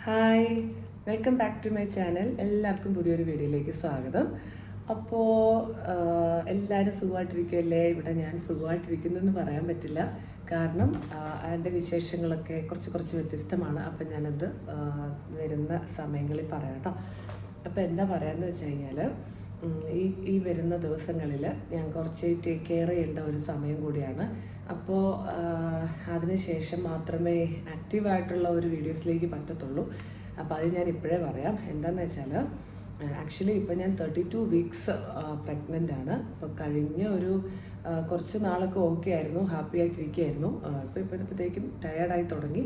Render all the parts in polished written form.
Hi, welcome back to my channel. എല്ലാവർക്കും പുതിയൊരു വീഡിയോയിലേക്ക് സ്വാഗതം. അപ്പോൾ എല്ലാവരും സുഖമായിട്ടിരിക്കുമല്ലേ? ഇവിടെ ഞാൻ സുഖമായിട്ടിരിക്കുന്നു എന്ന് പറയാൻ പറ്റില്ല, കാരണം എൻ്റെ വിശേഷങ്ങളൊക്കെ കുറച്ച് വ്യത്യസ്തമാണ്. അപ്പം ഞാനത് വരുന്ന സമയങ്ങളിൽ പറയാം കേട്ടോ. അപ്പോൾ എന്താ പറയാമെന്ന് വെച്ച് കഴിഞ്ഞാൽ, ഈ വരുന്ന ദിവസങ്ങളിൽ ഞാൻ കുറച്ച് ടേക്ക് കെയർ ചെയ്യേണ്ട ഒരു സമയം കൂടിയാണ്. അപ്പോൾ അതിനുശേഷം മാത്രമേ ആക്റ്റീവായിട്ടുള്ള ഒരു വീഡിയോസിലേക്ക് പറ്റത്തുള്ളൂ. അപ്പോൾ അത് ഞാൻ ഇപ്പോഴേ പറയാം. എന്താണെന്ന് വെച്ചാൽ, ആക്ച്വലി ഇപ്പോൾ ഞാൻ 32 വീക്സ് പ്രഗ്നൻ്റ് ആണ്. അപ്പോൾ കഴിഞ്ഞ ഒരു കുറച്ച് നാളൊക്കെ ഓക്കെ ആയിരുന്നു, ഹാപ്പി ആയിട്ടിരിക്കുകയായിരുന്നു. ഇപ്പോഴത്തേക്കും ടയേർഡായി തുടങ്ങി,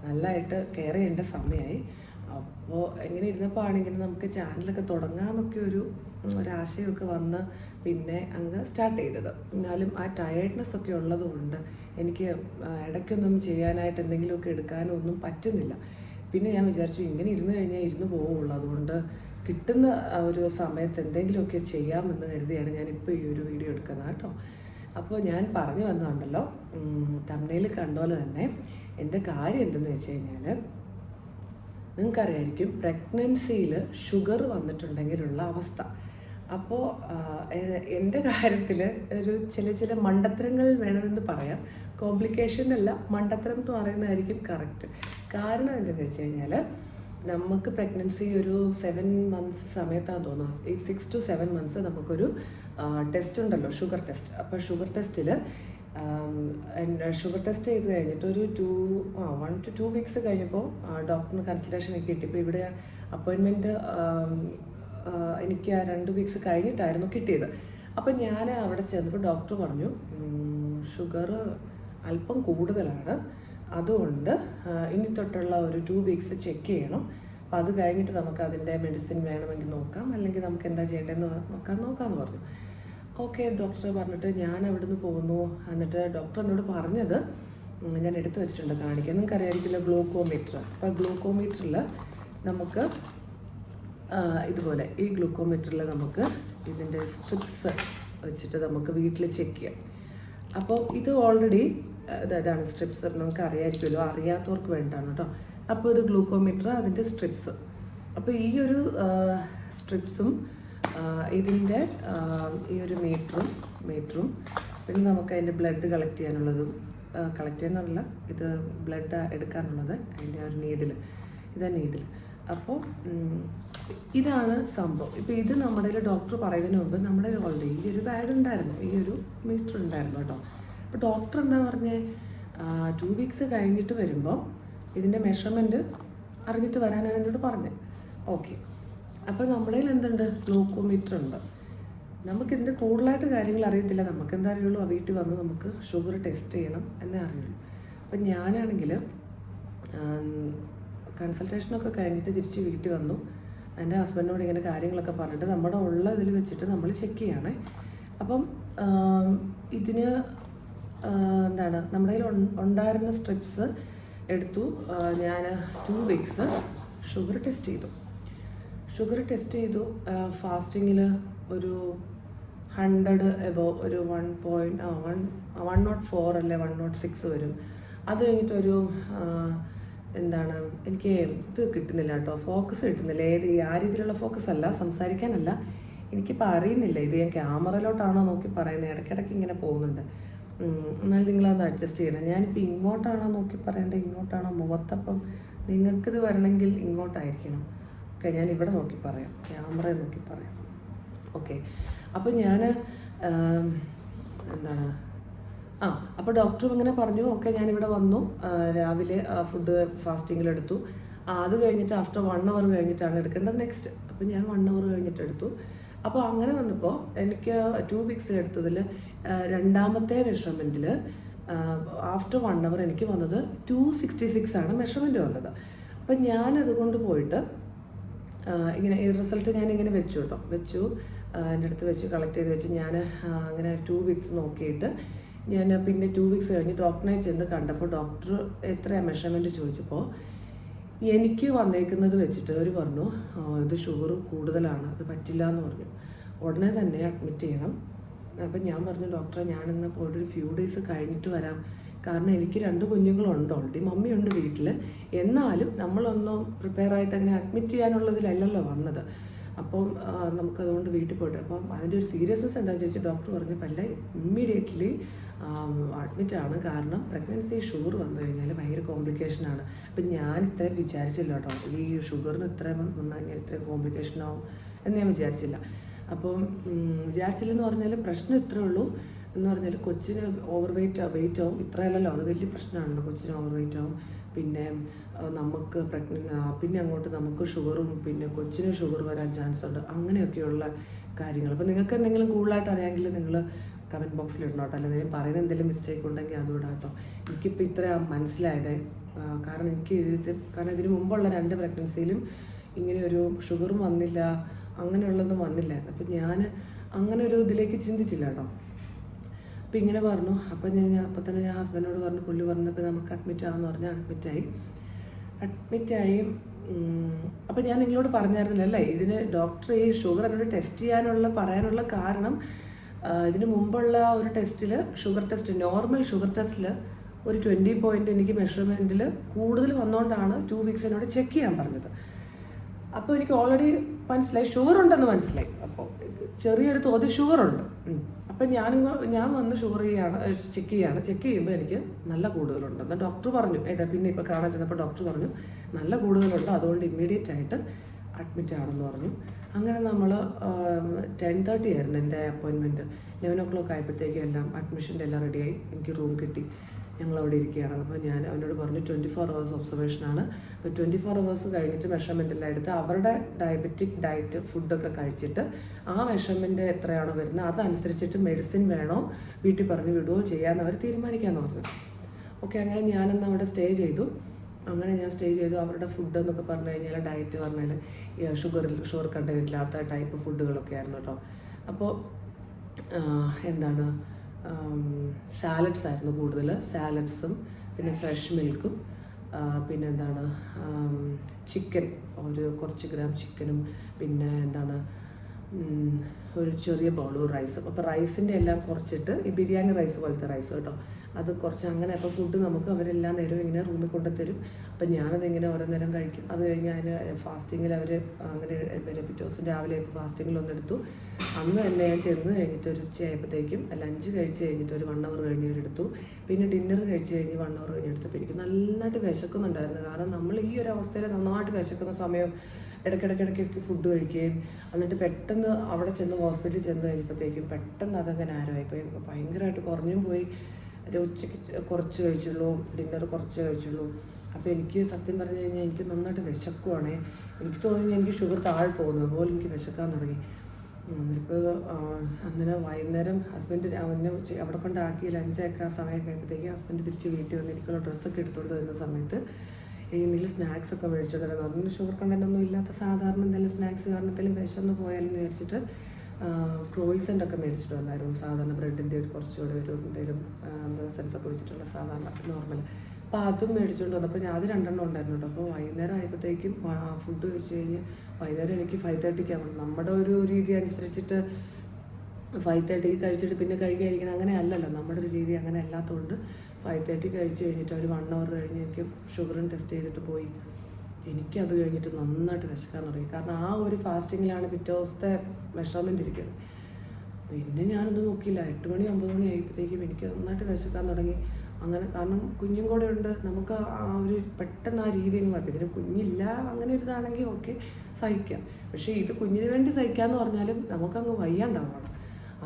നല്ലതായിട്ട് കെയർ ചെയ്യേണ്ട സമയമായി. അപ്പോൾ എങ്ങനെ ഇരുന്നപ്പോൾ ആണെങ്കിലും നമുക്ക് ചാനലൊക്കെ തുടങ്ങാമെന്നൊക്കെ ഒരാശയമൊക്കെ വന്ന് പിന്നെ അങ്ങ് സ്റ്റാർട്ട് ചെയ്തത്. എന്നാലും ആ ടയേർഡ്നെസ് ഒക്കെ ഉള്ളതുകൊണ്ട് എനിക്ക് ഇടയ്ക്കൊന്നും ചെയ്യാനായിട്ട് എന്തെങ്കിലുമൊക്കെ എടുക്കാനൊന്നും പറ്റുന്നില്ല. പിന്നെ ഞാൻ വിചാരിച്ചു, ഇങ്ങനെ ഇരുന്ന് കഴിഞ്ഞാൽ ഇരുന്ന് പോവുള്ളൂ, അതുകൊണ്ട് കിട്ടുന്ന ഒരു സമയത്ത് എന്തെങ്കിലുമൊക്കെ ചെയ്യാമെന്ന് കരുതിയാണ് ഞാനിപ്പോൾ ഈ ഒരു വീഡിയോ എടുക്കുന്നത് കേട്ടോ. അപ്പോൾ ഞാൻ പറഞ്ഞു വന്നതുണ്ടല്ലോ, തംബ്നെയിൽ കണ്ട പോലെ തന്നെ എൻ്റെ കാര്യം എന്തെന്ന് വെച്ച് കഴിഞ്ഞാൽ, നിങ്ങൾക്കറിയായിരിക്കും പ്രഗ്നൻസിയിൽ ഷുഗർ വന്നിട്ടുണ്ടെങ്കിലുള്ള അവസ്ഥ. അപ്പോൾ എൻ്റെ കാര്യത്തിൽ ഒരു ചില മണ്ടത്തരങ്ങൾ വേണമെന്ന് പറയാം. കോംപ്ലിക്കേഷൻ അല്ല, മണ്ടത്തരം എന്ന് പറയുന്നതായിരിക്കും കറക്റ്റ്. കാരണം എന്താണെന്ന് വെച്ച് കഴിഞ്ഞാൽ, നമുക്ക് പ്രഗ്നൻസി ഒരു 7 months സമയത്താണ് തോന്നുന്നത്, 6 to 7 months നമുക്കൊരു ടെസ്റ്റ് ഉണ്ടല്ലോ, ഷുഗർ ടെസ്റ്റ്. അപ്പോൾ ഷുഗർ ടെസ്റ്റിൽ ഷുഗർ ടെസ്റ്റ് ചെയ്ത് കഴിഞ്ഞിട്ട് ഒരു 1 to 2 weeks കഴിഞ്ഞപ്പോൾ ഡോക്ടറിന് കൺസൾട്ടേഷനൊക്കെ കിട്ടിയപ്പോൾ ഇവിടെ അപ്പോയിൻമെൻറ്റ് എനിക്ക് ആ 2 weeks കഴിഞ്ഞിട്ടായിരുന്നു കിട്ടിയത്. അപ്പം ഞാൻ അവിടെ ചെന്നപ്പോൾ ഡോക്ടർ പറഞ്ഞു, ഷുഗർ അല്പം കൂടുതലാണ്, അതുകൊണ്ട് ഇനി തൊട്ടുള്ള ഒരു 2 weeks ചെക്ക് ചെയ്യണം. അപ്പോൾ അത് കഴിഞ്ഞിട്ട് നമുക്ക് അതിൻ്റെ മെഡിസിൻ വേണമെങ്കിൽ നോക്കാം, അല്ലെങ്കിൽ നമുക്ക് എന്താ ചെയ്യേണ്ടതെന്ന് നോക്കാമെന്ന് പറഞ്ഞു. ഓക്കെ, ഡോക്ടർ പറഞ്ഞിട്ട് ഞാൻ അവിടുന്ന് പോകുന്നു. എന്നിട്ട് ഡോക്ടർ എന്നോട് പറഞ്ഞത് ഞാൻ എടുത്തു വെച്ചിട്ടുണ്ട്, കാണിക്കാൻ. നിങ്ങൾക്ക് അറിയാമായിരിക്കില്ല, ഗ്ലൂക്കോമീറ്റർ. അപ്പോൾ ഗ്ലൂക്കോമീറ്ററിൽ നമുക്ക് ഇതുപോലെ ഈ ഗ്ലൂക്കോമീറ്ററിൽ നമുക്ക് ഇതിൻ്റെ സ്ട്രിപ്സ് വെച്ചിട്ട് നമുക്ക് വീട്ടിൽ ചെക്ക് ചെയ്യാം. അപ്പോൾ ഇത് ഓൾറെഡി ഇതാണ് സ്ട്രിപ്സ്, നമുക്ക് അറിയാമായിരിക്കുമല്ലോ, അറിയാത്തവർക്ക് വേണ്ടിയിട്ടാണ് കേട്ടോ. അപ്പോൾ ഇത് ഗ്ലൂക്കോമീറ്റർ, അതിൻ്റെ സ്ട്രിപ്സ്. അപ്പോൾ ഈ ഒരു സ്ട്രിപ്സും ഇതിൻ്റെ ഈ ഒരു മീറ്ററും പിന്നെ നമുക്ക് അതിൻ്റെ ബ്ലഡ് കളക്ട് ചെയ്യാനുള്ള ഇത് ബ്ലഡ് എടുക്കാനുള്ളത്, അതിൻ്റെ ഒരു നീഡിൽ. അപ്പോൾ ഇതാണ് സംഭവം. ഇപ്പോൾ ഇത് നമ്മുടെ ഡോക്ടർ പറയുന്നതിന് മുമ്പ് നമ്മുടെ ഓൾറെഡി ഈ ഒരു ബാഗ് ഉണ്ടായിരുന്നു, ഈ ഒരു മീറ്റർ ഉണ്ടായിരുന്നു കേട്ടോ. അപ്പോൾ ഡോക്ടർ എന്താ പറഞ്ഞേ, 2 weeks കഴിഞ്ഞിട്ട് വരുമ്പോൾ ഇതിൻ്റെ മെഷർമെൻറ്റ് അറിഞ്ഞിട്ട് വരാനാണ് എന്നോട് പറഞ്ഞത്. ഓക്കെ, അപ്പോൾ നമ്മുടെ എന്തുണ്ട്, ഗ്ലൂക്കോമീറ്റർ ഉണ്ട്. നമുക്കിതിൻ്റെ കൂടുതലായിട്ട് കാര്യങ്ങൾ അറിയത്തില്ല, നമുക്ക് എന്താ അറിയുള്ളൂ, ആ വീട്ടിൽ വന്ന് നമുക്ക് ഷുഗർ ടെസ്റ്റ് ചെയ്യണം എന്നേ അറിയുള്ളൂ. അപ്പം ഞാനാണെങ്കിൽ കൺസൾട്ടേഷനൊക്കെ കഴിഞ്ഞിട്ട് തിരിച്ച് വീട്ടിൽ വന്നു. എൻ്റെ ഹസ്ബൻഡിനോട് ഇങ്ങനെ കാര്യങ്ങളൊക്കെ പറഞ്ഞിട്ട് നമ്മുടെ ഉള്ള ഇതിൽ വെച്ചിട്ട് നമ്മൾ ചെക്ക് ചെയ്യണേ. അപ്പം ഇതിന് എന്താണ്, നമ്മുടെ കയ്യിൽ ഉണ്ടായിരുന്ന സ്ട്രിപ്സ് എടുത്തു. ഞാൻ 2 weeks ഷുഗർ ടെസ്റ്റ് ചെയ്തു. ഫാസ്റ്റിങ്ങിൽ ഒരു 100 എബോ, ഒരു 104 അല്ലെ 106 വരും. അത് കഴിഞ്ഞിട്ടൊരു എനിക്ക് ഇത് കിട്ടുന്നില്ല കേട്ടോ, ഫോക്കസ് കിട്ടുന്നില്ല. ആ രീതിയിലുള്ള ഫോക്കസ് അല്ല, സംസാരിക്കാനല്ല, എനിക്കിപ്പോൾ അറിയുന്നില്ല ഇത് ഞാൻ ക്യാമറയിലോട്ടാണോ നോക്കി പറയുന്നത്, ഇടയ്ക്കിടയ്ക്ക് ഇങ്ങനെ പോകുന്നുണ്ട്. എന്നാലും നിങ്ങളതൊന്ന് അഡ്ജസ്റ്റ് ചെയ്യണം. ഞാനിപ്പോൾ ഇങ്ങോട്ടാണോ നോക്കി പറയേണ്ടത്, ഇങ്ങോട്ടാണോ മുഖത്തപ്പം നിങ്ങൾക്കിത് വരണമെങ്കിൽ ഇങ്ങോട്ടായിരിക്കണം. ഓക്കെ, ഞാൻ ഇവിടെ നോക്കി പറയാം, ക്യാമറയിൽ നോക്കി പറയാം. ഓക്കെ, അപ്പോൾ ഞാൻ അപ്പോൾ ഡോക്ടറും ഇങ്ങനെ പറഞ്ഞു. ഓക്കെ, ഞാനിവിടെ വന്നു, രാവിലെ ഫുഡ് ഫാസ്റ്റിങ്ങിലെടുത്തു. അത് കഴിഞ്ഞിട്ട് ആഫ്റ്റർ 1 hour കഴിഞ്ഞിട്ടാണ് എടുക്കേണ്ടത് നെക്സ്റ്റ്. അപ്പോൾ ഞാൻ 1 hour കഴിഞ്ഞിട്ട് എടുത്തു. അപ്പോൾ അങ്ങനെ വന്നപ്പോൾ എനിക്ക് 2 weeks എടുത്തതിൽ രണ്ടാമത്തെ മെഷർമെൻറ്റിൽ ആഫ്റ്റർ 1 hour എനിക്ക് വന്നത് 266 ആണ് മെഷർമെൻറ്റ് വന്നത്. അപ്പം ഞാനതുകൊണ്ട് പോയിട്ട് ഇങ്ങനെ ഈ റിസൾട്ട് ഞാനിങ്ങനെ വെച്ചു കേട്ടോ, എൻ്റെ അടുത്ത് വെച്ച് കളക്ട് ചെയ്ത് വെച്ച് ഞാൻ അങ്ങനെ 2 weeks നോക്കിയിട്ട് ഞാൻ പിന്നെ 2 weeks കഴിഞ്ഞ് ഡോക്ടറിനെ ചെന്ന് കണ്ടപ്പോൾ ഡോക്ടർ എത്രയാണ് മെഷർമെൻറ്റ് ചോദിച്ചപ്പോൾ എനിക്ക് വന്നേക്കുന്നത് വെച്ചിട്ട് അവർ പറഞ്ഞു, ഇത് ഷുഗർ കൂടുതലാണ്, അത് പറ്റില്ല എന്ന് പറഞ്ഞു. ഉടനെ തന്നെ അഡ്മിറ്റ് ചെയ്യണം. അപ്പം ഞാൻ പറഞ്ഞു, ഡോക്ടറെ ഞാനെന്നാൽ പോയിട്ട് ഒരു ഫ്യൂ ഡേയ്സ് കഴിഞ്ഞിട്ട് വരാം, കാരണം എനിക്ക് 2 കുഞ്ഞുങ്ങളുണ്ട്, ഓൾറെഡി മമ്മിയുണ്ട് വീട്ടിൽ. എന്നാലും നമ്മളൊന്നും പ്രിപ്പയർ ആയിട്ട് അങ്ങനെ അഡ്മിറ്റ് ചെയ്യാനുള്ളതിലല്ലല്ലോ വന്നത്. അപ്പം നമുക്കതുകൊണ്ട് വീട്ടിൽ പോയിട്ട് അപ്പം അതിൻ്റെ ഒരു സീരിയസ്നെസ് എന്താണെന്ന് ചോദിച്ചാൽ ഡോക്ടർ പറഞ്ഞപ്പോൾ ഇമ്മീഡിയറ്റ്ലി അഡ്മിറ്റാണ്. കാരണം പ്രഗ്നൻസി ഷുഗർ വന്നു കഴിഞ്ഞാൽ ഭയങ്കര കോംപ്ലിക്കേഷനാണ്. അപ്പം ഞാൻ ഇത്രയും വിചാരിച്ചില്ല കേട്ടോ, ഈ ഷുഗറിന് ഇത്രയും വന്നു കഴിഞ്ഞാൽ ഇത്രയും കോംപ്ലിക്കേഷനാവും എന്ന് ഞാൻ വിചാരിച്ചില്ല. അപ്പം വിചാരിച്ചില്ലെന്ന് പറഞ്ഞാൽ പ്രശ്നം ഇത്രേ ഉള്ളൂ എന്ന് പറഞ്ഞാൽ കൊച്ചിന് വെയിറ്റ് ആവും. ഇത്രയല്ലല്ലോ, അത് വലിയ പ്രശ്നമാണല്ലോ. കൊച്ചിന് വെയിറ്റ് ആവും, പിന്നെ നമുക്ക് പിന്നെ അങ്ങോട്ട് നമുക്ക് ഷുഗറും, പിന്നെ കൊച്ചിന് ഷുഗർ വരാൻ ചാൻസ് ഉണ്ട്. അങ്ങനെയൊക്കെയുള്ള കാര്യങ്ങൾ. അപ്പോൾ നിങ്ങൾക്ക് എന്തെങ്കിലും കൂടുതലായിട്ട് അറിയാമെങ്കിൽ നിങ്ങൾ കമൻറ്റ് ബോക്സിൽ ഇടണം കേട്ടോ. അല്ലെങ്കിൽ പറയുന്ന എന്തെങ്കിലും മിസ്റ്റേക്ക് ഉണ്ടെങ്കിൽ അതും ഇടാം കേട്ടോ. എനിക്കിപ്പോൾ ഇത്ര മനസ്സിലായത് കാരണം കാരണം ഇതിന് മുമ്പുള്ള 2 പ്രഗ്നൻസിയിലും ഇങ്ങനെ ഒരു ഷുഗറും വന്നില്ല, അങ്ങനെയുള്ളതൊന്നും വന്നില്ലായിരുന്നു. അപ്പം ഞാൻ അങ്ങനെ ഒരു ഇതിലേക്ക് ചിന്തിച്ചില്ല കേട്ടോ. അപ്പോൾ ഇങ്ങനെ പറഞ്ഞു. അപ്പോൾ തന്നെ ഞാൻ ഹസ്ബൻഡിനോട് പറഞ്ഞു, പുള്ളി പറഞ്ഞപ്പോൾ നമുക്ക് അഡ്മിറ്റ് ആകാമെന്ന് പറഞ്ഞാൽ അഡ്മിറ്റായി. അപ്പോൾ ഞാൻ നിങ്ങളോട് പറഞ്ഞായിരുന്നില്ലല്ലേ, ഇതിന് ഡോക്ടർ ഈ ഷുഗർ എന്നോട് ടെസ്റ്റ് പറയാനുള്ള കാരണം ഇതിന് മുമ്പുള്ള ഒരു ടെസ്റ്റിൽ നോർമൽ ഷുഗർ ടെസ്റ്റിൽ ഒരു 20 പോയിൻ്റ് എനിക്ക് മെഷർമെൻറ്റിൽ കൂടുതൽ വന്നുകൊണ്ടാണ് 2 വീക്സ് എന്നോട് ചെക്ക് ചെയ്യാൻ പറഞ്ഞത്. അപ്പോൾ എനിക്ക് ഓൾറെഡി മനസ്സിലായി ഷുഗർ ഉണ്ടെന്ന് മനസ്സിലായി. അപ്പോൾ ചെറിയൊരു തോതിൽ ഷുഗറുണ്ട്. അപ്പം ഞാൻ വന്ന് ചെക്ക് ചെയ്യുമ്പോൾ എനിക്ക് നല്ല കൂടുതലുണ്ടെന്ന് ഡോക്ടർ പറഞ്ഞു. പിന്നെ ഇപ്പോൾ കാണാൻ ചെന്നപ്പോൾ ഡോക്ടർ പറഞ്ഞു നല്ല കൂടുതലുണ്ട്, അതുകൊണ്ട് ഇമ്മീഡിയറ്റ് ആയിട്ട് അഡ്മിറ്റ് ആണെന്ന് പറഞ്ഞു. അങ്ങനെ നമ്മൾ 10:30 ആയിരുന്നു എൻ്റെ അപ്പോയിൻമെൻറ്റ്. 11 o'clock ആയപ്പോഴത്തേക്കും അഡ്മിഷൻ്റെ എല്ലാം റെഡിയായി. എനിക്ക് റൂം കിട്ടി, ഞങ്ങളവിടെ ഇരിക്കുകയാണ്. അപ്പോൾ ഞാൻ അവനോട് പറഞ്ഞു 24 hours ഒബ്സർവേഷനാണ്. അപ്പോൾ 24 hours കഴിഞ്ഞിട്ട് മെഷർമെൻറ്റെല്ലാം എടുത്ത് അവരുടെ ഡയബറ്റിക് ഡയറ്റ് ഫുഡൊക്കെ കഴിച്ചിട്ട് ആ മെഷർമെൻറ്റ് എത്രയാണോ വരുന്നത് അതനുസരിച്ചിട്ട് മെഡിസിൻ വേണോ വീട്ടിൽ പറഞ്ഞ് വിടുകയോ ചെയ്യാമെന്ന് അവർ തീരുമാനിക്കാമെന്ന് പറഞ്ഞു. ഓക്കെ, അങ്ങനെ ഞാനന്ന് അവിടെ സ്റ്റേ ചെയ്തു. അവരുടെ ഫുഡ് എന്നൊക്കെ പറഞ്ഞു കഴിഞ്ഞാൽ ഡയറ്റ് പറഞ്ഞാൽ ഷുഗർ കണ്ടന്റ് ഇല്ലാത്ത ടൈപ്പ് ഫുഡുകളൊക്കെ ആയിരുന്നു കേട്ടോ. അപ്പോൾ സാലഡ്സ് ആയിരുന്നു കൂടുതൽ. സാലഡ്സും പിന്നെ ഫ്രഷ് മിൽക്കും, പിന്നെ ചിക്കൻ, കുറച്ച് ഗ്രാം ചിക്കനും, പിന്നെ ഒരു ചെറിയ ബൗൾ റൈസും. അപ്പോൾ റൈസിൻ്റെ എല്ലാം കുറച്ചിട്ട് ഈ ബിരിയാണി റൈസ് പോലത്തെ റൈസ് കേട്ടോ, അത് കുറച്ച് അങ്ങനെ. അപ്പോൾ ഫുഡ് നമുക്ക് അവരെല്ലാ നേരവും ഇങ്ങനെ റൂമിൽ കൊണ്ടുത്തരും. അപ്പം ഞാനതിങ്ങനെ ഓരോ നേരം കഴിക്കും. അത് കഴിഞ്ഞ് അതിന് ഫാസ്റ്റിങ്ങിൽ അവർ അങ്ങനെ പിറ്റേ ദിവസം രാവിലെ ഫാസ്റ്റിങ്ങിലൊന്നെടുത്തു. അന്ന് തന്നെ ഞാൻ ചെന്ന് കഴിഞ്ഞിട്ട് ഒരു ഉച്ചയായപ്പോഴത്തേക്കും ലഞ്ച് കഴിച്ച് കഴിഞ്ഞിട്ട് ഒരു 1 hour കഴിഞ്ഞ് അവരെടുത്തു. പിന്നെ ഡിന്നർ കഴിച്ച് കഴിഞ്ഞ് 1 hour കഴിഞ്ഞെടുത്തപ്പോൾ എനിക്ക് നന്നായിട്ട് വിശക്കുന്നുണ്ടായിരുന്നു. കാരണം നമ്മൾ ഈ ഒരു അവസ്ഥയിൽ നന്നായിട്ട് വിശക്കുന്ന സമയം ഇടയ്ക്കിടയ്ക്ക് ഫുഡ് കഴിക്കുകയും എന്നിട്ട് പെട്ടെന്ന് അവിടെ ഹോസ്പിറ്റലിൽ ചെന്ന് കഴിഞ്ഞപ്പോഴത്തേക്കും പെട്ടെന്ന് അതങ്ങനെ ആരോയിപ്പോയി, ഭയങ്കരമായിട്ട് കുറഞ്ഞും പോയി. ഉച്ചയ്ക്ക് കുറച്ച് കഴിച്ചുള്ളൂ, ഡിന്നർ കുറച്ച് കഴിച്ചുള്ളൂ. അപ്പോൾ എനിക്ക് സത്യം പറഞ്ഞു കഴിഞ്ഞാൽ എനിക്ക് നന്നായിട്ട് വിശക്കുവാണേ. എനിക്ക് തോന്നി എനിക്ക് ഷുഗർ താഴെ പോകുന്നത് പോലെ എനിക്ക് വിശക്കാൻ തുടങ്ങി. ഇപ്പോൾ അങ്ങനെ വൈകുന്നേരം ഹസ്ബൻഡ് അവനെ അവിടെ കൊണ്ടാക്കി ലഞ്ചൊക്കെ ആ സമയമൊക്കെ ആയപ്പോഴത്തേക്ക് ഹസ്ബൻഡ് തിരിച്ച് വീട്ടിൽ വന്ന് എനിക്കുള്ള ഡ്രസ്സൊക്കെ എടുത്തുകൊണ്ട് വരുന്ന സമയത്ത് എന്തെങ്കിലും സ്നാക്സൊക്കെ മേടിച്ചോണ്ടായിരുന്നു. അതൊന്നും ഷുഗർ കണ്ടൻ്റൊന്നും ഇല്ലാത്ത സാധാരണ എന്തെങ്കിലും സ്നാക്സ്, കാരണം എന്തെങ്കിലും വിശന്ന് പോയാലും വിചാരിച്ചിട്ട് ക്രോയിസൻ്റൊക്കെ മേടിച്ചിട്ട് വന്നായിരുന്നു. സാധാരണ ബ്രെഡിൻ്റെ കുറച്ചുകൂടെ എന്തെങ്കിലും സെൻസൊക്കെ വെച്ചിട്ടുള്ള സാധാരണ നോർമൽ. അപ്പോൾ അതും മേടിച്ചുകൊണ്ട് വന്നപ്പോൾ അത് 2 ഉണ്ടായിരുന്നു കേട്ടോ. അപ്പോൾ വൈകുന്നേരം ആയപ്പോഴത്തേക്കും ഫുഡ് കഴിച്ച് കഴിഞ്ഞ് വൈകുന്നേരം എനിക്ക് 5:30 നമ്മുടെ ഒരു രീതി അനുസരിച്ചിട്ട് 5:30 കഴിച്ചിട്ട് പിന്നെ കഴിക്കാതിരിക്കണം അങ്ങനെ അല്ലല്ലോ, നമ്മുടെ ഒരു രീതി അങ്ങനെ അല്ലാത്തതുകൊണ്ട് 5:30 കഴിച്ച് കഴിഞ്ഞിട്ട് ഒരു 1 hour കഴിഞ്ഞ് എനിക്ക് ഷുഗറും ടെസ്റ്റ് ചെയ്തിട്ട് പോയി. എനിക്കത് കഴിഞ്ഞിട്ട് നന്നായിട്ട് വിശക്കാൻ തുടങ്ങി. കാരണം ആ ഒരു ഫാസ്റ്റിങ്ങിലാണ് പിറ്റേ ദിവസത്തെ മെഷർമെൻറ്റ് ഇരിക്കുന്നത്. പിന്നെ ഞാനൊന്നും നോക്കിയില്ല. 8 മണി 9 മണി ആയപ്പോഴത്തേക്കും എനിക്ക് നന്നായിട്ട് വിശക്കാൻ തുടങ്ങി. അങ്ങനെ കാരണം കുഞ്ഞും കൂടെ ഉണ്ട്, നമുക്ക് ആ ഒരു പെട്ടെന്ന് ആ രീതി അങ്ങ് മാറ്റി. ഇതിന് കുഞ്ഞില്ല അങ്ങനെ ഒരു ഇതാണെങ്കിൽ ഓക്കെ സഹിക്കാം. പക്ഷേ ഇത് കുഞ്ഞിന് വേണ്ടി സഹിക്കാമെന്ന് പറഞ്ഞാലും നമുക്കങ്ങ് വയ്യാണ്ടാവണം.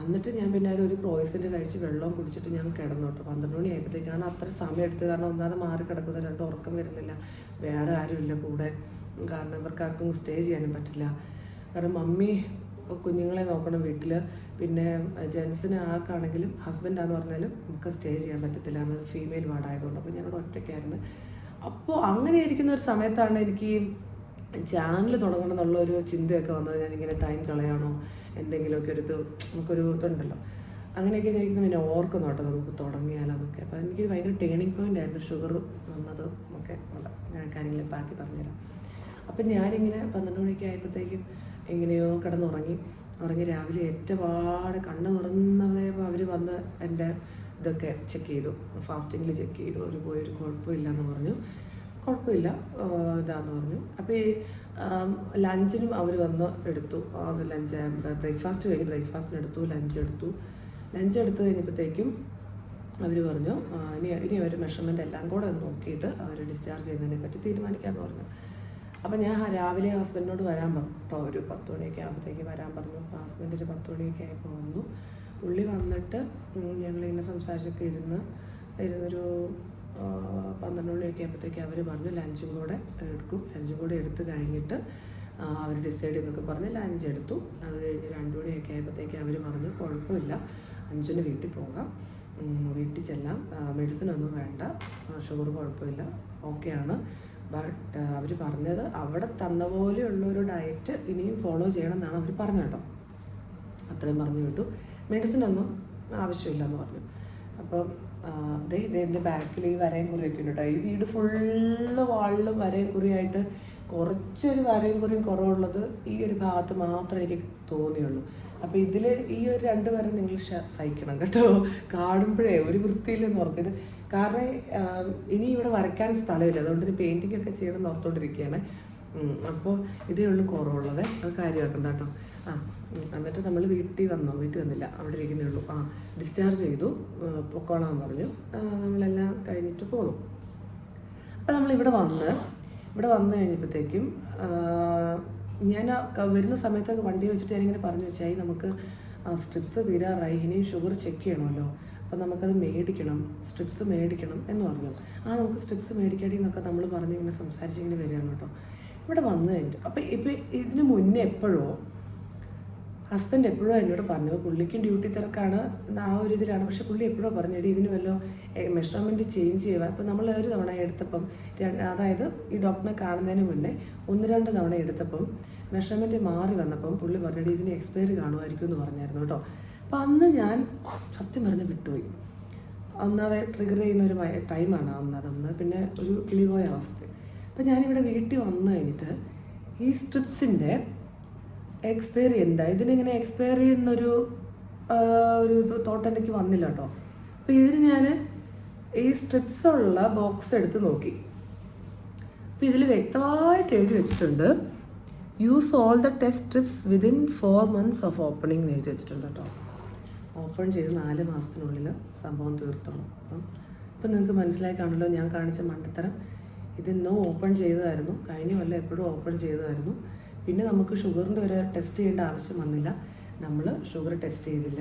എന്നിട്ട് ഞാൻ പിന്നെ ഒരു ക്രോയിസൻ്റ് കഴിച്ച് വെള്ളം കുടിച്ചിട്ട് ഞാൻ കിടന്നു കേട്ടോ. 12 മണി ആയപ്പോഴത്തേക്ക്. കാരണം അത്ര സമയം എടുത്ത്, കാരണം ഒന്നാമത് മാറി കിടക്കുന്ന 2 ഉറക്കം വരുന്നില്ല, വേറെ ആരുമില്ല കൂടെ. കാരണം ഇവർക്കാർക്കും സ്റ്റേ ചെയ്യാനും പറ്റില്ല. കാരണം മമ്മി കുഞ്ഞുങ്ങളെ നോക്കണം വീട്ടിൽ. പിന്നെ ജെൻസിന് ആർക്കാണെങ്കിലും ഹസ്ബൻഡാന്ന് പറഞ്ഞാലും നമുക്ക് സ്റ്റേ ചെയ്യാൻ പറ്റത്തില്ല, എന്നത് ഫീമെയിൽ വാർഡായതുകൊണ്ട്. അപ്പോൾ ഞാനവിടെ ഒറ്റയ്ക്കായിരുന്നു. അപ്പോൾ അങ്ങനെ ഇരിക്കുന്ന ഒരു സമയത്താണ് എനിക്ക് ചാനൽ തുടങ്ങണം എന്നുള്ളൊരു ചിന്തയൊക്കെ വന്നത്. ഞാനിങ്ങനെ ടൈം കളയാണോ എന്തെങ്കിലുമൊക്കെ നമുക്കൊരു ഇതുണ്ടല്ലോ, അങ്ങനെയൊക്കെ എനിക്ക് പിന്നെ ഓർക്കുന്നു കേട്ടോ, നമുക്ക് തുടങ്ങിയാലോന്നൊക്കെ. അപ്പോൾ എനിക്ക് ഭയങ്കര ടേണിംഗ് പോയിൻ്റ് ആയിരുന്നു ഷുഗർ വന്നത് ഒക്കെ ഉണ്ട്. ഞാൻ കാര്യങ്ങൾ ബാക്കി പറഞ്ഞുതരാം. അപ്പം ഞാനിങ്ങനെ 12 മണിക്ക് ആയപ്പോഴത്തേക്കും എങ്ങനെയോ കിടന്നുറങ്ങി. ഉറങ്ങി രാവിലെ ഏറ്റപാട് കണ്ണ് തുറന്നതേപ്പോൾ അവർ വന്ന് എൻ്റെ ഇതൊക്കെ ചെക്ക് ചെയ്തു, ഫാസ്റ്റിങ്ങിൽ ചെക്ക് ചെയ്തു. അവർ പോയൊരു കുഴപ്പമില്ലെന്ന് പറഞ്ഞു. കുഴപ്പമില്ല ഇതാന്ന് പറഞ്ഞു. അപ്പോൾ ഈ ലഞ്ചിനും അവർ വന്ന് എടുത്തു. ലഞ്ച് ബ്രേക്ക്ഫാസ്റ്റ് കഴിഞ്ഞ് ബ്രേക്ക്ഫാസ്റ്റിനെടുത്തു, ലഞ്ച് എടുത്ത് കഴിഞ്ഞപ്പോഴത്തേക്കും അവർ പറഞ്ഞു ഇനി അവർ മെഷർമെൻ്റ് എല്ലാം കൂടെ ഒന്ന് നോക്കിയിട്ട് അവർ ഡിസ്ചാർജ് ചെയ്യുന്നതിനെ പറ്റി തീരുമാനിക്കാമെന്ന് പറഞ്ഞു. അപ്പം ഞാൻ രാവിലെ ഹസ്ബൻഡിനോട് വരാൻ പറഞ്ഞു കേട്ടോ, ഒരു 10 മണിയൊക്കെ ആകുമ്പോഴത്തേക്ക് വരാൻ പറഞ്ഞു. അപ്പോൾ ഹസ്ബൻഡ് ഒരു 10 മണിയൊക്കെ ആയപ്പോൾ വന്നു. പുള്ളി വന്നിട്ട് ഞങ്ങളിങ്ങനെ സംസാരിച്ചൊക്കെ ഇരുന്നൊരു 12 മണിയൊക്കെ ആകുമ്പോഴത്തേക്ക് അവർ പറഞ്ഞു ലഞ്ചും കൂടെ എടുക്കും. ലഞ്ചും കൂടെ എടുത്ത് കഴിഞ്ഞിട്ട് അവർ ഡിസൈഡ് ചെയ്തൊക്കെ പറഞ്ഞ് ലഞ്ച് എടുത്തു. അത് കഴിഞ്ഞ് 2 മണിയൊക്കെ ആയപ്പോഴത്തേക്ക് അവർ പറഞ്ഞു കുഴപ്പമില്ല, 5-ന് വീട്ടിൽ പോകാം, വീട്ടിൽ ചെല്ലാം, മെഡിസിനൊന്നും വേണ്ട, ഷുഗർ കുഴപ്പമില്ല, ഓക്കെയാണ്. ബട്ട് അവർ പറഞ്ഞത് അവിടെ തന്ന പോലെയുള്ളൊരു ഡയറ്റ് ഇനിയും ഫോളോ ചെയ്യണം എന്നാണ് അവർ പറഞ്ഞത് കേട്ടോ. അത്രയും പറഞ്ഞു വിട്ടു. മെഡിസിനൊന്നും ആവശ്യമില്ലെന്ന് പറഞ്ഞു. അപ്പം എൻ്റെ ബാക്കിൽ ഈ വരയും കുറിയൊക്കെ ഉണ്ട് കേട്ടോ. ഈ വീട് ഫുള്ള് വാളിലും വരയും കുറിയായിട്ട് കുറച്ചൊരു വരയും കുറിയും കുറവുള്ളത് ഈ ഒരു ഭാഗത്ത് മാത്രമേ എനിക്ക് തോന്നിയുള്ളൂ. അപ്പോൾ ഇതിൽ ഈ ഒരു 2 വര നിങ്ങൾ സഹിക്കണം കേട്ടോ. കാണുമ്പോഴേ ഒരു വൃത്തിയില്ലെന്ന് ഓർക്കരുത്. കാരണം ഇനി ഇവിടെ വരയ്ക്കാൻ സ്ഥലമില്ല, അതുകൊണ്ട് ഇനി പെയിൻറ്റിംഗ് ഒക്കെ ചെയ്യണമെന്ന് ഓർത്തോണ്ടിരിക്കുകയാണ്. അപ്പോൾ ഇതേ ഉള്ളൂ കുറവുള്ളത്, അത് കാര്യമാക്കണ്ട കേട്ടോ. എന്നിട്ട് നമ്മൾ വീട്ടിൽ വന്നില്ല, അവിടെ ഇരിക്കുന്നേ ഉള്ളൂ. ഡിസ്ചാർജ് ചെയ്തു, പൊക്കോളാൻ പറഞ്ഞു. നമ്മളെല്ലാം കഴിഞ്ഞിട്ട് പോന്നു. അപ്പോൾ നമ്മളിവിടെ വന്നു കഴിഞ്ഞപ്പോഴത്തേക്കും ഞാൻ വരുന്ന സമയത്തൊക്കെ വണ്ടി വെച്ചിട്ട് ഞാനിങ്ങനെ പറഞ്ഞു വെച്ചാൽ നമുക്ക് സ്ട്രിപ്സ് തീരാറായി, ഇനിയും ഷുഗർ ചെക്ക് ചെയ്യണമല്ലോ, അപ്പോൾ നമുക്കത് മേടിക്കണം, സ്ട്രിപ്സ് മേടിക്കണം എന്ന് പറഞ്ഞു. നമുക്ക് സ്ട്രിപ്സ് മേടിക്കടി എന്നൊക്കെ നമ്മൾ പറഞ്ഞ് ഇങ്ങനെ സംസാരിച്ചിങ്ങനെ വരികയാണ് കേട്ടോ. ഇവിടെ വന്നു കഴിഞ്ഞിട്ട് അപ്പോൾ ഇതിന് മുന്നേ ഹസ്ബൻഡ് എപ്പോഴും എന്നോട് പറഞ്ഞു, പുള്ളിക്കും ഡ്യൂട്ടി തിരക്കാണ്, ആ ഒരു ഇതിലാണ്. പക്ഷേ പുള്ളി എപ്പോഴും പറഞ്ഞിട്ട് ഇതിന് വല്ല മെഷർമെൻറ്റ് ചേഞ്ച് ചെയ്യുക. അപ്പോൾ നമ്മൾ ഒരു തവണ എടുത്തപ്പം, അതായത് ഈ ഡോക്ടറിനെ കാണുന്നതിന് മുന്നേ 1-2 തവണ എടുത്തപ്പം മെഷർമെൻറ്റ് മാറി വന്നപ്പം പുള്ളി പറഞ്ഞിട്ട് ഇതിന് എക്സ്പയറി കാണുമായിരിക്കും എന്ന് പറഞ്ഞായിരുന്നു കേട്ടോ. അപ്പം അന്ന് ഞാൻ സത്യം പറഞ്ഞ് വിട്ടുപോയി. ഒന്നാതെ ട്രിഗർ ചെയ്യുന്നൊരു ടൈമാണ് അതൊന്ന്, പിന്നെ ഒരു കിളിപോയ അവസ്ഥ. അപ്പം ഞാനിവിടെ വീട്ടിൽ വന്നു കഴിഞ്ഞിട്ട് ഈ സ്ട്രിപ്സിൻ്റെ എക്സ്പയറി ഇതിനിങ്ങനെ എക്സ്പയർ ചെയ്യുന്നൊരു തോട്ട് എനിക്ക് വന്നില്ല കേട്ടോ. അപ്പോൾ ഇതിന് ഞാൻ ഈ സ്ട്രിപ്സുള്ള ബോക്സ് എടുത്ത് നോക്കി. അപ്പോൾ ഇതിൽ വ്യക്തമായിട്ട് എഴുതി വെച്ചിട്ടുണ്ട്, use all the test strips within 4 months of opening എന്ന് എഴുതി വെച്ചിട്ടുണ്ട് കേട്ടോ. ഓപ്പൺ ചെയ്ത് 4 മാസത്തിനുള്ളിൽ സംഭവം തീർത്തോണം. ഇപ്പം നിങ്ങൾക്ക് മനസ്സിലായി കാണുമല്ലോ ഞാൻ കാണിച്ച മണ്ടത്തരം. ഇതിന്നോ ഓപ്പൺ ചെയ്തതായിരുന്നു, കഴിഞ്ഞ കൊല്ലം എപ്പോഴും ഓപ്പൺ ചെയ്തതായിരുന്നു. പിന്നെ നമുക്ക് ഷുഗറിൻ്റെ ഒരു ടെസ്റ്റ് ചെയ്യേണ്ട ആവശ്യം വന്നില്ല, നമ്മൾ ഷുഗർ ടെസ്റ്റ് ചെയ്തില്ല.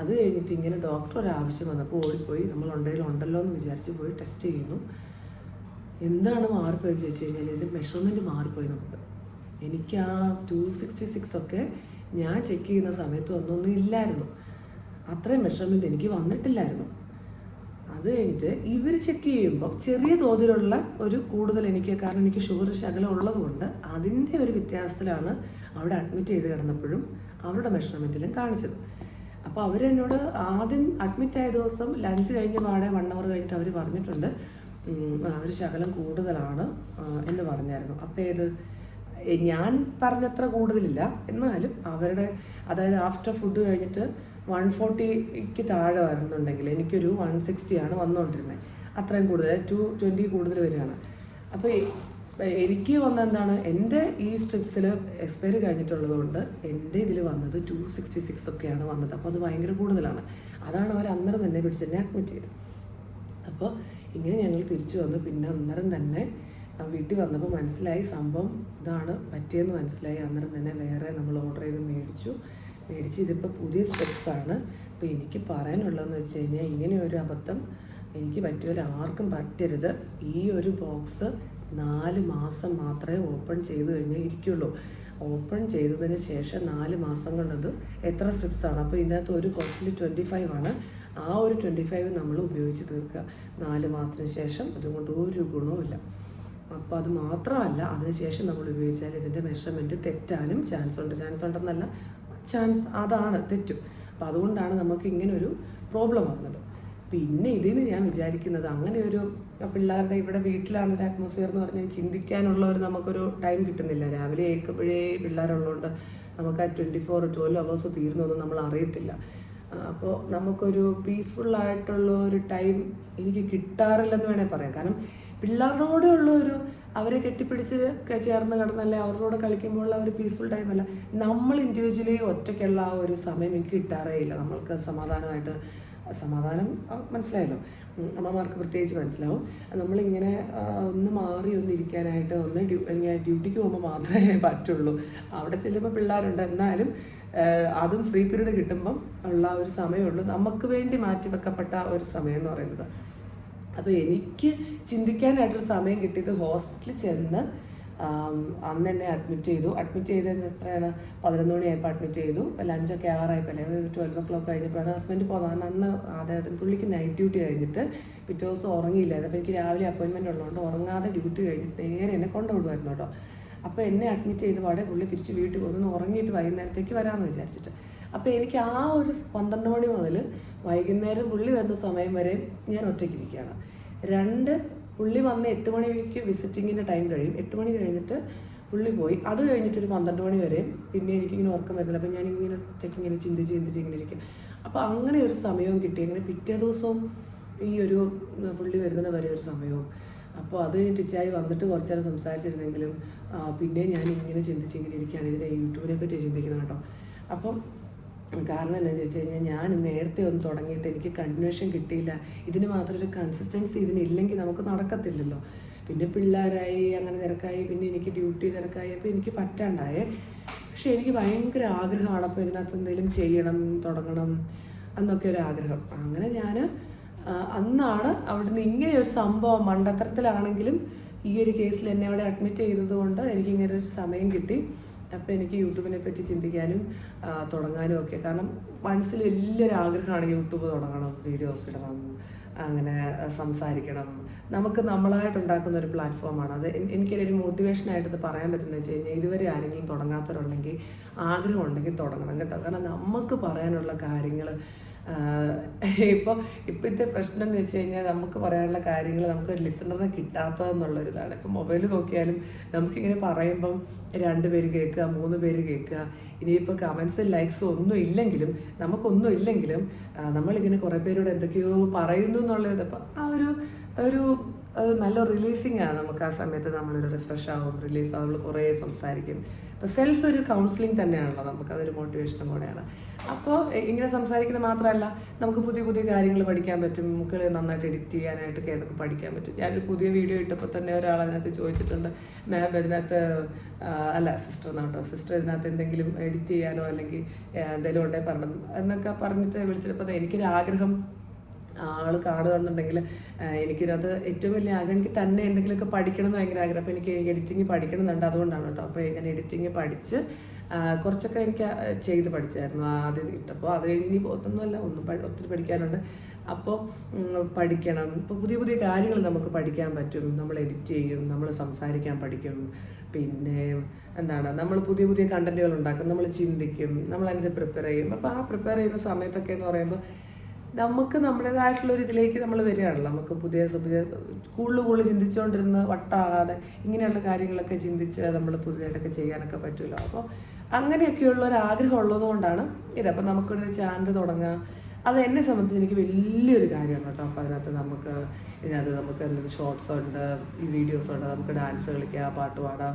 അത് കഴിഞ്ഞിട്ട് ഇങ്ങനെ ഡോക്ടർ ഒരു ആവശ്യം വന്നപ്പോൾ ഓടിപ്പോയി, നമ്മൾ ഉണ്ടല്ലോ എന്ന് വിചാരിച്ച് പോയി ടെസ്റ്റ് ചെയ്യുന്നു. എന്താണ് മാറിപ്പോയെന്ന് ചോദിച്ചു കഴിഞ്ഞാൽ ഇതിൻ്റെ മെഷർമെൻറ്റ് മാറിപ്പോയി നമുക്ക്. എനിക്ക് 266 ഒക്കെ ഞാൻ ചെക്ക് ചെയ്യുന്ന സമയത്ത് ഒന്നും ഇല്ലായിരുന്നു, അത്രയും മെഷർമെൻറ്റ് എനിക്ക് വന്നിട്ടില്ലായിരുന്നു. അത് കഴിഞ്ഞിട്ട് ഇവർ ചെക്ക് ചെയ്യുമ്പോൾ ചെറിയ തോതിലുള്ള ഒരു കൂടുതൽ എനിക്ക്, കാരണം എനിക്ക് ഷുഗർ ശകലം ഉള്ളതുകൊണ്ട് അതിൻ്റെ ഒരു വ്യത്യാസത്തിലാണ് അവിടെ അഡ്മിറ്റ് ചെയ്ത് കിടന്നപ്പോഴും അവരുടെ മെഷർമെൻറ്റിലും കാണിച്ചത്. അപ്പോൾ അവരെന്നോട് ആദ്യം അഡ്മിറ്റ് ആയ ദിവസം ലഞ്ച് കഴിഞ്ഞ് പാടെ 1 hour കഴിഞ്ഞിട്ട് അവർ പറഞ്ഞിട്ടുണ്ട് അവർ ശകലം കൂടുതലാണ് എന്ന് പറഞ്ഞായിരുന്നു. അപ്പോൾ ഞാൻ പറഞ്ഞത്ര കൂടുതലില്ല, എന്നാലും അവരുടെ, അതായത് ആഫ്റ്റർ ഫുഡ് കഴിഞ്ഞിട്ട് 140ക്ക് താഴെ വരുന്നുണ്ടെങ്കിൽ എനിക്കൊരു 160 വന്നുകൊണ്ടിരുന്നത്. അത്രയും കൂടുതൽ 220 കൂടുതൽ വരികയാണ്. അപ്പോൾ എനിക്ക് വന്നെന്താണ്, എൻ്റെ ഈ സ്ട്രിപ്സിൽ എക്സ്പയറി കഴിഞ്ഞിട്ടുള്ളത് കൊണ്ട് എൻ്റെ ഇതിൽ വന്നത് 266 ഒക്കെയാണ് വന്നത്. അപ്പോൾ അത് ഭയങ്കര കൂടുതലാണ്. അതാണ് അവർ അന്നേരം തന്നെ പിടിച്ചെന്നെ അഡ്മിറ്റ് ചെയ്തത്. അപ്പോൾ ഇങ്ങനെ ഞങ്ങൾ തിരിച്ചു വന്നു. പിന്നെ അന്നേരം തന്നെ വീട്ടിൽ വന്നപ്പോൾ മനസ്സിലായി സംഭവം ഇതാണ് പറ്റിയെന്ന് മനസ്സിലായി. അന്നേരം തന്നെ വേറെ നമ്മൾ ഓർഡർ ചെയ്ത് മേടിച്ച് ഇതിപ്പോൾ പുതിയ സ്റ്റെപ്സാണ്. അപ്പോൾ എനിക്ക് പറയാനുള്ളതെന്ന് വെച്ച് കഴിഞ്ഞാൽ ഇങ്ങനെ ഒരു അബദ്ധം എനിക്ക് പറ്റിയവരെ ആർക്കും പറ്റരുത്. ഈ ഒരു ബോക്സ് 4 മാസം മാത്രമേ ഓപ്പൺ ചെയ്ത് കഴിഞ്ഞാൽ ഇരിക്കുള്ളൂ. ഓപ്പൺ ചെയ്തതിന് ശേഷം 4 മാസം കൊണ്ടത് എത്ര സ്ട്രിപ്സാണ്, അപ്പോൾ ഇതിനകത്ത് ഒരു ബോക്സിൽ 25 ആണ്. ആ ഒരു 25 നമ്മൾ ഉപയോഗിച്ച് തീർക്കുക. 4 മാസത്തിന് ശേഷം അതുകൊണ്ട് ഒരു ഗുണവുമില്ല. അപ്പോൾ അത് മാത്രമല്ല, അതിനുശേഷം നമ്മൾ ഉപയോഗിച്ചാൽ ഇതിൻ്റെ മെഷർമെൻറ്റ് തെറ്റാനും ചാൻസ് ഉണ്ടെന്നല്ല, അതാണ് തെറ്റും. അപ്പോൾ അതുകൊണ്ടാണ് നമുക്ക് ഇങ്ങനൊരു പ്രോബ്ലം വന്നത്. പിന്നെ ഇതിന് ഞാൻ വിചാരിക്കുന്നത് അങ്ങനെ ഒരു പിള്ളേരുടെ ഇവിടെ വീട്ടിലാണ് ഒരു അറ്റ്മോസ്ഫിയർ എന്ന് പറഞ്ഞാൽ ചിന്തിക്കാനുള്ള നമുക്കൊരു ടൈം കിട്ടുന്നില്ല. രാവിലെ ഏൽക്കുമ്പോഴേ പിള്ളേരുള്ളതുകൊണ്ട് നമുക്ക് ആ 12 hours തീർന്നൊന്നും നമ്മൾ അറിയത്തില്ല. അപ്പോൾ നമുക്കൊരു പീസ്ഫുള്ളായിട്ടുള്ള ഒരു ടൈം എനിക്ക് കിട്ടാറില്ലെന്ന് വേണേൽ പറയാം. കാരണം പിള്ളേരുടെ അവരെ കെട്ടിപ്പിടിച്ച് ചേർന്ന് കിടന്നല്ലേ അവരോട് കളിക്കുമ്പോൾ ഒരു പീസ്ഫുൾ ടൈമല്ല. നമ്മൾ ഇൻഡിവിജ്വലി ഒറ്റയ്ക്കുള്ള ആ ഒരു സമയം എനിക്ക് കിട്ടാറേ ഇല്ല. നമ്മൾക്ക് സമാധാനം മനസ്സിലായല്ലോ, അമ്മമാർക്ക് പ്രത്യേകിച്ച് മനസ്സിലാവും. നമ്മളിങ്ങനെ ഒന്ന് മാറി ഒന്നിരിക്കാനായിട്ട് ഡ്യൂട്ടിക്ക് പോകുമ്പോൾ മാത്രമേ പറ്റുള്ളൂ. അവിടെ ചെല്ലുമ്പോൾ പിള്ളേരുണ്ട്, എന്നാലും അതും ഫ്രീ പീരീഡ് കിട്ടുമ്പം ഉള്ള ഒരു സമയമുള്ളൂ നമുക്ക് വേണ്ടി മാറ്റി വെക്കപ്പെട്ട ഒരു സമയം എന്ന് പറയുന്നത്. അപ്പോൾ എനിക്ക് ചിന്തിക്കാനായിട്ടൊരു സമയം കിട്ടിയത് ഹോസ്പിറ്റലിൽ ചെന്ന് അന്ന് എന്നെ അഡ്മിറ്റ് ചെയ്തത് എത്രയാണ് 11 മണിയായപ്പോൾ അഡ്മിറ്റ് ചെയ്തു. ലഞ്ചൊക്കെ ആറായപ്പോൾ 12 o'clock കഴിഞ്ഞപ്പോഴാണ് ഹസ്ബൻഡ് പോകുന്നത്. അന്ന് അദ്ദേഹത്തിന് പുള്ളിക്ക് നൈറ്റ് ഡ്യൂട്ടി കഴിഞ്ഞിട്ട് പിറ്റേ ദിവസം ഉറങ്ങിയില്ലായിരുന്നു. അപ്പോൾ എനിക്ക് രാവിലെ അപ്പോയിൻമെൻറ്റ് ഉള്ളതുകൊണ്ട് ഉറങ്ങാതെ ഡ്യൂട്ടി കഴിഞ്ഞിട്ട് നേരെ എന്നെ കൊണ്ടുവിടുമായിരുന്നു കേട്ടോ. അപ്പോൾ എന്നെ അഡ്മിറ്റ് ചെയ്ത പാടെ പുള്ളി തിരിച്ച് വീട്ടിൽ പോകുന്നു, ഉറങ്ങിയിട്ട് വൈകുന്നേരത്തേക്ക് വരാമെന്ന് വിചാരിച്ചിട്ട്. അപ്പോൾ എനിക്ക് ആ ഒരു 12 മണി മുതൽ വൈകുന്നേരം പുള്ളി വരുന്ന സമയം വരെ ഞാൻ ഒറ്റയ്ക്കിരിക്കുകയാണ്. പുള്ളി വന്ന് 8 മണിക്ക് വിസിറ്റിങ്ങിൻ്റെ ടൈം കഴിയും. 8 മണി കഴിഞ്ഞിട്ട് പുള്ളി പോയി. അത് കഴിഞ്ഞിട്ടൊരു 12 മണി വരെ പിന്നെ എനിക്കിങ്ങനെ ഉറക്കം വരുന്നില്ല. അപ്പോൾ ഞാനിങ്ങനെ ഒറ്റയ്ക്കിങ്ങനെ ചിന്തിച്ച് ഇങ്ങനെ ഇരിക്കും. അപ്പോൾ അങ്ങനെ ഒരു സമയവും കിട്ടി. അങ്ങനെ പിറ്റേ ദിവസവും ഈ ഒരു പുള്ളി വരുന്നത് വരെ ഒരു സമയവും. അപ്പോൾ അത് ടീച്ചായി വന്നിട്ട് കുറച്ച് നേരം സംസാരിച്ചിരുന്നെങ്കിലും പിന്നെ ഞാനിങ്ങനെ ഇങ്ങനെ ഇരിക്കുകയാണ്. ഇതിനെ യൂട്യൂബിനെ പറ്റി ചിന്തിക്കുന്നത് കേട്ടോ. അപ്പം കാരണം എന്താണെന്ന് ചോദിച്ചു കഴിഞ്ഞാൽ ഞാൻ നേരത്തെ ഒന്ന് തുടങ്ങിയിട്ട് എനിക്ക് കണ്ടിന്യൂഷൻ കിട്ടിയില്ല. ഇതിന് മാത്രം ഒരു കൺസിസ്റ്റൻസി ഇതിനില്ലെങ്കിൽ നമുക്ക് നടക്കത്തില്ലല്ലോ. പിന്നെ പിള്ളേരായി അങ്ങനെ തിരക്കായി, പിന്നെ എനിക്ക് ഡ്യൂട്ടി തിരക്കായി, അപ്പോൾ എനിക്ക് പറ്റാണ്ടായേ. പക്ഷെ എനിക്ക് ഭയങ്കര ആഗ്രഹമാണ് അപ്പോൾ ഇതിനകത്ത് എന്തെങ്കിലും ചെയ്യണം, തുടങ്ങണം എന്നൊക്കെ ഒരു ആഗ്രഹം. അങ്ങനെ ഞാൻ അന്നാണ് അവിടുന്ന് ഇങ്ങനെ ഒരു സംഭവം മണ്ടത്തരത്തിലാണെങ്കിലും ഈ ഒരു കേസിൽ എന്നെ അവിടെ അഡ്മിറ്റ് ചെയ്തത് കൊണ്ട് എനിക്കിങ്ങനെ ഒരു സമയം കിട്ടി. അപ്പോൾ എനിക്ക് യൂട്യൂബിനെ പറ്റി ചിന്തിക്കാനും തുടങ്ങാനും ഒക്കെ. കാരണം മനസ്സിൽ വലിയൊരു ആഗ്രഹമാണ് യൂട്യൂബ് തുടങ്ങണം, വീഡിയോസ് ഇടണം, അങ്ങനെ സംസാരിക്കണം. നമുക്ക് നമ്മളായിട്ടുണ്ടാക്കുന്ന ഒരു പ്ലാറ്റ്ഫോമാണ് അത്. എനിക്കൊരു മോട്ടിവേഷനായിട്ട് ഇത് പറയാൻ പറ്റുന്നത് വെച്ച് കഴിഞ്ഞാൽ ഇതുവരെ ആരെങ്കിലും തുടങ്ങാത്തവരുണ്ടെങ്കിൽ ആഗ്രഹം ഉണ്ടെങ്കിൽ തുടങ്ങണം കേട്ടോ. കാരണം നമുക്ക് പറയാനുള്ള കാര്യങ്ങൾ ഇപ്പോഴത്തെ പ്രശ്നം എന്ന് വെച്ച് കഴിഞ്ഞാൽ നമുക്ക് പറയാനുള്ള കാര്യങ്ങൾ നമുക്ക് ലിസണറിനെ കിട്ടാത്തതെന്നുള്ളൊരിതാണ്. ഇപ്പം മൊബൈൽ നോക്കിയാലും നമുക്കിങ്ങനെ പറയുമ്പം 2 പേര് കേൾക്കുക, 3 പേര് കേൾക്കുക. ഇനിയിപ്പോൾ കമൻസ് ലൈക്സ് ഒന്നും ഇല്ലെങ്കിലും നമ്മളിങ്ങനെ കുറേ പേരോട് എന്തൊക്കെയോ പറയുന്നു എന്നുള്ളത്. അപ്പം ആ ഒരു നല്ല റിലീസിങ് ആണ് നമുക്ക്. ആ സമയത്ത് നമ്മളൊരു റിഫ്രഷ് ആവും, റിലീസ് ആവും, നമ്മൾ കുറേ സംസാരിക്കും. അപ്പോൾ സെൽഫ് ഒരു കൗൺസിലിംഗ് തന്നെയാണല്ലോ നമുക്ക്, അതൊരു മോട്ടിവേഷനും കൂടെയാണ്. അപ്പോൾ ഇങ്ങനെ സംസാരിക്കുന്നത് മാത്രമല്ല, നമുക്ക് പുതിയ പുതിയ കാര്യങ്ങൾ പഠിക്കാൻ പറ്റും. നമുക്ക് നന്നായിട്ട് എഡിറ്റ് ചെയ്യാനായിട്ടൊക്കെ നമുക്ക് പഠിക്കാൻ പറ്റും. ഞാനൊരു പുതിയ വീഡിയോ ഇട്ടപ്പോൾ തന്നെ ഒരാൾ അതിനകത്ത് ചോദിച്ചിട്ടുണ്ട്, മാം ഇതിനകത്ത് സിസ്റ്റർ ഇതിനകത്ത് എന്തെങ്കിലും എഡിറ്റ് ചെയ്യാനോ അല്ലെങ്കിൽ എന്തെങ്കിലും ഉണ്ടെങ്കിൽ പറഞ്ഞു എന്നൊക്കെ പറഞ്ഞിട്ട് വിളിച്ചപ്പോൾ എനിക്കൊരാഗ്രഹം ആൾ കാണുകയെന്നുണ്ടെങ്കിൽ എനിക്കിനകത്ത് ഏറ്റവും വലിയ ആഗ്രഹം എനിക്ക് തന്നെ എന്തെങ്കിലുമൊക്കെ പഠിക്കണം എന്ന് ഭയങ്കര ആഗ്രഹം. അപ്പോൾ എനിക്ക് എഡിറ്റിങ് പഠിക്കണമെന്നുണ്ട്, അതുകൊണ്ടാണ് കേട്ടോ. അപ്പോൾ ഞാൻ എഡിറ്റിങ് പഠിച്ച് കുറച്ചൊക്കെ എനിക്ക് ചെയ്ത് പഠിച്ചായിരുന്നു ആദ്യം ഇട്ടപ്പോൾ. അത് കഴിഞ്ഞ് ഇനി ഒന്നുമല്ല, ഒത്തിരി പഠിക്കാനുണ്ട്. അപ്പോൾ പഠിക്കണം. ഇപ്പോൾ പുതിയ പുതിയ കാര്യങ്ങൾ നമുക്ക് പഠിക്കാൻ പറ്റും. നമ്മൾ എഡിറ്റ് ചെയ്യും, നമ്മൾ സംസാരിക്കാൻ പഠിക്കും. പിന്നെ നമ്മൾ പുതിയ പുതിയ കണ്ടൻറ്റുകൾ ഉണ്ടാക്കും, നമ്മൾ ചിന്തിക്കും, നമ്മൾ അതിൻ്റെ പ്രിപ്പയർ ചെയ്യും. അപ്പോൾ ആ പ്രിപ്പയർ ചെയ്യുന്ന സമയത്തൊക്കെ എന്ന് പറയുമ്പോൾ നമുക്ക് നമ്മുടേതായിട്ടുള്ളൊരു ഇതിലേക്ക് നമ്മൾ വരികയാണല്ലോ. നമുക്ക് പുതിയ കൂടുതൽ ചിന്തിച്ചുകൊണ്ടിരുന്ന് വട്ടാകാതെ ഇങ്ങനെയുള്ള കാര്യങ്ങളൊക്കെ ചിന്തിച്ച് നമ്മൾ പുതിയതായിട്ടൊക്കെ ചെയ്യാനൊക്കെ പറ്റുമല്ലോ. അപ്പോൾ അങ്ങനെയൊക്കെയുള്ള ഒരു ആഗ്രഹം ഉള്ളതുകൊണ്ടാണ് ഇത്. അപ്പോൾ നമുക്കൊരു ചാനൽ തുടങ്ങാം. അത് എന്നെ സംബന്ധിച്ച് എനിക്ക് വലിയൊരു കാര്യമാണ് കേട്ടോ. അപ്പോൾ ഇതിനകത്ത് നമുക്ക് എന്തെങ്കിലും ഷോർട്സ് ഉണ്ട്, ഈ വീഡിയോസ് ഉണ്ട്, നമുക്ക് ഡാൻസ് കളിക്കാം, പാട്ട് പാടാം,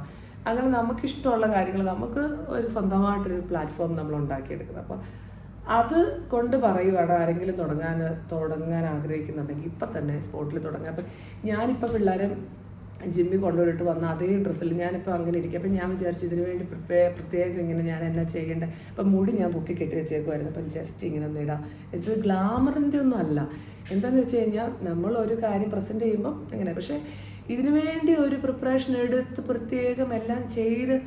അങ്ങനെ നമുക്കിഷ്ടമുള്ള കാര്യങ്ങൾ നമുക്ക് ഒരു സ്വന്തമായിട്ടൊരു പ്ലാറ്റ്ഫോം നമ്മൾ ഉണ്ടാക്കിയെടുക്കുന്നത്. അപ്പോൾ അത് കൊണ്ട് പറയുവാണ് ആരെങ്കിലും തുടങ്ങാൻ ആഗ്രഹിക്കുന്നുണ്ടെങ്കിൽ ഇപ്പം തന്നെ സ്പോട്ടിൽ തുടങ്ങാം. അപ്പം ഞാനിപ്പോൾ പിള്ളേരെ ജിമ്മിൽ കൊണ്ടുപോയിട്ട് വന്ന അതേ ഡ്രസ്സിൽ ഞാനിപ്പോൾ അങ്ങനെ ഇരിക്കും. അപ്പം ഞാൻ വിചാരിച്ചു ഇതിനു വേണ്ടി പ്രത്യേകം ഇങ്ങനെ ഞാൻ എന്നാ ചെയ്യേണ്ടത്. അപ്പം മുടി ഞാൻ പൊക്കി കെട്ടി വെച്ചേക്കുമായിരുന്നു. അപ്പം ജസ്റ്റ് ഇങ്ങനെ ഒന്ന് ഇടാം. ഇത് ഗ്ലാമറിൻ്റെ ഒന്നും അല്ല. എന്താണെന്ന് വെച്ച് കഴിഞ്ഞാൽ നമ്മളൊരു കാര്യം പ്രസൻറ്റ് ചെയ്യുമ്പം അങ്ങനെ, പക്ഷേ ഇതിനു വേണ്ടി ഒരു പ്രിപ്പറേഷൻ എടുത്ത് പ്രത്യേകം എല്ലാം ചെയ്ത്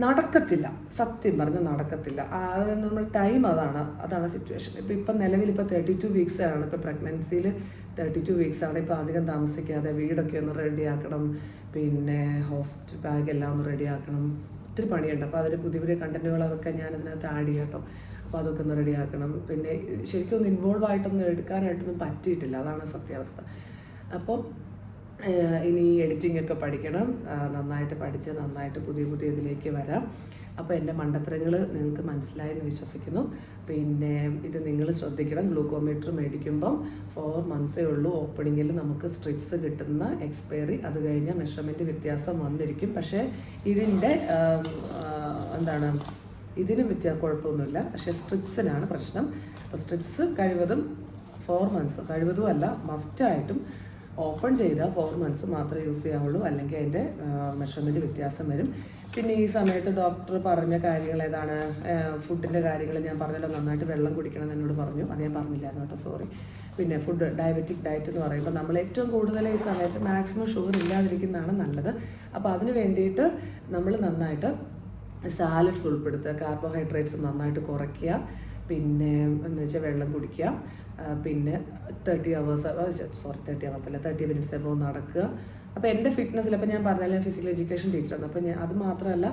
നടക്കത്തില്ല. സത്യം പറഞ്ഞാൽ നടക്കത്തില്ല. അത് നമ്മൾ ടൈം അതാണ് സിറ്റുവേഷൻ. ഇപ്പം നിലവിൽ 32 weeks ആണ്. ഇപ്പോൾ പ്രഗ്നൻസിയിൽ 32 weeks ആണ്. ഇപ്പോൾ അധികം താമസിക്കാതെ വീടൊക്കെ ഒന്ന് റെഡിയാക്കണം, പിന്നെ ഹോസ്റ്റൽ ബാഗ് എല്ലാം ഒന്ന് റെഡിയാക്കണം, ഒത്തിരി പണിയുണ്ട്. അപ്പോൾ അതിൽ പുതിയ പുതിയ കണ്ടൻറ്റുകൾ അതൊക്കെ ഞാൻ അതിനകത്ത് ആഡ് ചെയ്യാം കേട്ടോ. അപ്പോൾ അതൊക്കെ ഒന്ന് റെഡിയാക്കണം. പിന്നെ ശരിക്കും ഒന്ന് ഇൻവോൾവ് ആയിട്ടൊന്നും എടുക്കാനായിട്ടൊന്നും പറ്റിയിട്ടില്ല, അതാണ് സത്യാവസ്ഥ. അപ്പോൾ ഇനി എഡിറ്റിംഗ് ഒക്കെ പഠിക്കണം, നന്നായിട്ട് പഠിച്ച് നന്നായിട്ട് പുതിയ ഇതിലേക്ക് വരാം. അപ്പോൾ എൻ്റെ മണ്ടത്തരങ്ങൾ നിങ്ങൾക്ക് മനസ്സിലായെന്ന് വിശ്വസിക്കുന്നു. പിന്നെ ഇത് നിങ്ങൾ ശ്രദ്ധിക്കണം, ഗ്ലൂക്കോമീറ്റർ മേടിക്കുമ്പം 4 monthsേ ഉള്ളൂ ഓപ്പണിങ്ങിൽ നമുക്ക് സ്ട്രിപ്സ് കിട്ടുന്ന എക്സ്പയറി. അത് കഴിഞ്ഞാൽ മെഷർമെൻറ്റ് വ്യത്യാസം വന്നിരിക്കും. പക്ഷേ ഇതിൻ്റെ ഇതിന് കുഴപ്പമൊന്നുമില്ല. പക്ഷേ സ്ട്രിപ്സിനാണ് പ്രശ്നം. അപ്പോൾ സ്ട്രിപ്സ് കഴിവതും 4 months കഴിവതും അല്ല, മസ്റ്റായിട്ടും ഓപ്പൺ ചെയ്താൽ 4 months മാത്രമേ യൂസ് ചെയ്യാവുള്ളൂ, അല്ലെങ്കിൽ അതിൻ്റെ മെഷർമെൻറ്റ് വ്യത്യാസം വരും. പിന്നെ ഈ സമയത്ത് ഡോക്ടർ പറഞ്ഞ കാര്യങ്ങൾ ഏതാണ്, ഫുഡിൻ്റെ കാര്യങ്ങൾ ഞാൻ പറഞ്ഞല്ലോ, നന്നായിട്ട് വെള്ളം കുടിക്കണം എന്ന് എന്നോട് പറഞ്ഞു. അത് ഞാൻ പറഞ്ഞില്ലായിരുന്നു കേട്ടോ, സോറി. പിന്നെ ഫുഡ് ഡയബറ്റിക് ഡയറ്റ് എന്ന് പറയുമ്പോൾ നമ്മൾ ഏറ്റവും കൂടുതൽ ഈ സമയത്ത് മാക്സിമം ഷുഗർ ഇല്ലാതിരിക്കുന്നതാണ് നല്ലത്. അപ്പോൾ അതിന് വേണ്ടിയിട്ട് നമ്മൾ നന്നായിട്ട് സാലഡ്സ് ഉൾപ്പെടുത്തുക, കാർബോഹൈഡ്രേറ്റ്സ് നന്നായിട്ട് കുറയ്ക്കുക, പിന്നെ എന്ന് വെച്ചാൽ വെള്ളം കുടിക്കുക, പിന്നെ 30 minutes എബോവ് നടക്കുക. അപ്പോൾ എൻ്റെ ഫിറ്റ്നസ്സിൽ, അപ്പോൾ ഞാൻ പറഞ്ഞാൽ ഫിസിക്കൽ എഡ്യൂക്കേഷൻ ടീച്ചറാണ്. അപ്പോൾ അത് മാത്രമല്ല,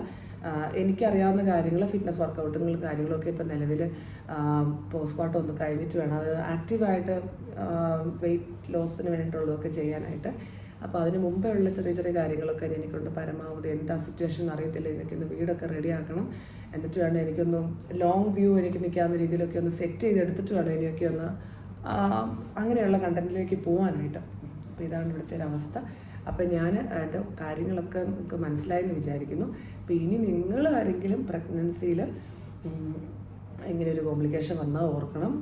എനിക്കറിയാവുന്ന കാര്യങ്ങൾ, ഫിറ്റ്നസ് വർക്കൗട്ടുകൾ കാര്യങ്ങളൊക്കെ ഇപ്പോൾ നിലവിൽ പോസ്റ്റ്മോർട്ടം ഒന്ന് കഴിഞ്ഞിട്ട് വേണം അത് ആക്റ്റീവായിട്ട് വെയിറ്റ് ലോസിന് വേണ്ടിയിട്ടുള്ളതൊക്കെ ചെയ്യാനായിട്ട്. അപ്പോൾ അതിന് മുമ്പേ ഉള്ള ചെറിയ കാര്യങ്ങളൊക്കെ എനിക്കൊണ്ട് പരമാവധി എന്താ സിറ്റുവേഷൻ അറിയത്തില്ല, എനിക്കൊന്ന് വീടൊക്കെ റെഡിയാക്കണം. എന്നിട്ട് വേണം എനിക്കൊന്ന് ലോങ് വ്യൂ എനിക്ക് നിൽക്കാവുന്ന രീതിയിലൊക്കെ ഒന്ന് സെറ്റ് ചെയ്തെടുത്തിട്ട് വേണം എനിക്കൊക്കെ ഒന്ന് അങ്ങനെയുള്ള കണ്ടന്റിലേക്ക് പോകാനായിട്ട്. അപ്പോൾ ഇതാണ് ഇവിടുത്തെ ഒരു അവസ്ഥ. അപ്പം ഞാൻ എൻ്റെ കാര്യങ്ങളൊക്കെ നമുക്ക് മനസ്സിലായെന്ന് വിചാരിക്കുന്നു. അപ്പോൾ ഇനി നിങ്ങൾ ആരെങ്കിലും പ്രഗ്നൻസിയിൽ ഇങ്ങനെ ഒരു കോംപ്ലിക്കേഷൻ വന്നാൽ ഓർക്കണം,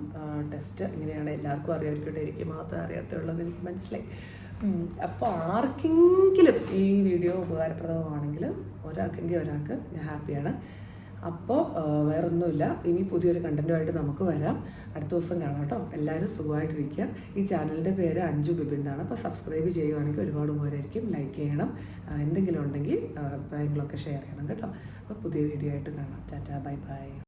ടെസ്റ്റ് ഇങ്ങനെയാണ്. എല്ലാവർക്കും അറിയാമായിരിക്കട്ടെ, എനിക്ക് മാത്രമേ അറിയാത്തുള്ളൂ, എനിക്ക് മനസ്സിലായി. അപ്പോൾ ആർക്കെങ്കിലും ഈ വീഡിയോ ഉപകാരപ്രദമാണെങ്കിൽ ഒരാൾക്ക് ഞാൻ ഹാപ്പിയാണ്. അപ്പോൾ വേറൊന്നുമില്ല, ഇനി പുതിയൊരു കണ്ടൻറ്റുമായിട്ട് നമുക്ക് വരാം. അടുത്ത ദിവസം കാണാം കേട്ടോ. എല്ലാവരും സുഖമായിട്ടിരിക്കുക. ഈ ചാനലിൻ്റെ പേര് അഞ്ജു ബിബിൻ എന്നാണ്. അപ്പോൾ സബ്സ്ക്രൈബ് ചെയ്യുവാണെങ്കിൽ ഒരുപാട് ഉപകാരമായിരിക്കും. ലൈക്ക് ചെയ്യണം, എന്തെങ്കിലും ഉണ്ടെങ്കിൽ അഭിപ്രായങ്ങളൊക്കെ ഷെയർ ചെയ്യണം കേട്ടോ. അപ്പോൾ പുതിയ വീഡിയോ ആയിട്ട് കാണാം. Tata, bye bye.